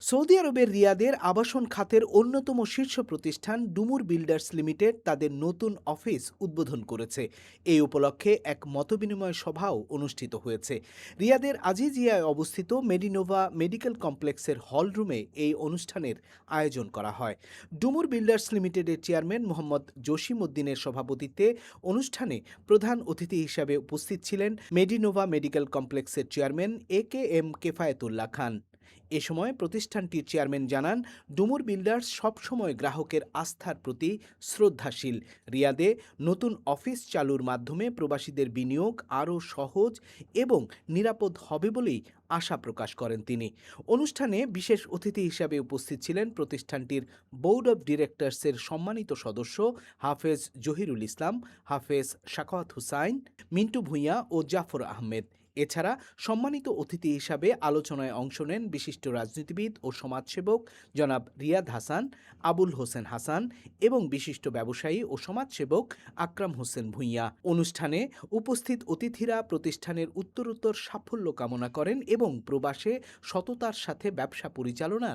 Saudi আরবের রিয়াদের আবাসন খাতের অন্যতম শীর্ষ প্রতিষ্ঠান ডুমুর বিল্ডার্স লিমিটেড তাদের নতুন অফিস উদ্বোধন করেছে। এই উপলক্ষে এক মতবিনিময় সভাও অনুষ্ঠিত হয়েছে। রিয়াদের আজিজিয়ায় অবস্থিত মেডিনোভা মেডিকেল কমপ্লেক্সের হলরুমে এই অনুষ্ঠানের আয়োজন করা হয়। ডুমুর বিল্ডার্স লিমিটেডের চেয়ারম্যান মোহাম্মদ জসিম উদ্দিনের সভাপতিত্বে অনুষ্ঠানে প্রধান অতিথি হিসাবে উপস্থিত ছিলেন মেডিনোভা মেডিকেল কমপ্লেক্সের চেয়ারম্যান এ কেফায়েতুল্লাহ খান। এ সময় প্রতিষ্ঠানটির চেয়ারম্যান জানান, ডুমুর বিল্ডার্স সবসময় গ্রাহকের আস্থার প্রতি শ্রদ্ধাশীল। রিয়াদে নতুন অফিস চালুর মাধ্যমে প্রবাসীদের বিনিয়োগ আরও সহজ এবং নিরাপদ হবে বলেই আশা প্রকাশ করেন তিনি। অনুষ্ঠানে বিশেষ অতিথি হিসাবে উপস্থিত ছিলেন প্রতিষ্ঠানটির বোর্ড অব ডিরেক্টরসের সম্মানিত সদস্য হাফেজ জহিরুল ইসলাম, হাফেজ সাখাওয়াত হুসাইন, মিন্টু ভূঁইয়া ও জাফর আহমেদ। এছাড়া সম্মানিত অতিথি হিসাবে আলোচনায় অংশ নেন বিশিষ্ট রাজনীতিবিদ ও সমাজসেবক জনাব রিয়াদ হাসান, আবুল হোসেন হাসান এবং বিশিষ্ট ব্যবসায়ী ও সমাজসেবক আকরাম হোসেন ভূঁইয়া। অনুষ্ঠানে উপস্থিত অতিথিরা প্রতিষ্ঠানের উত্তরোত্তর সাফল্য কামনা করেন এবং প্রবাসে সততার সাথে ব্যবসা পরিচালনার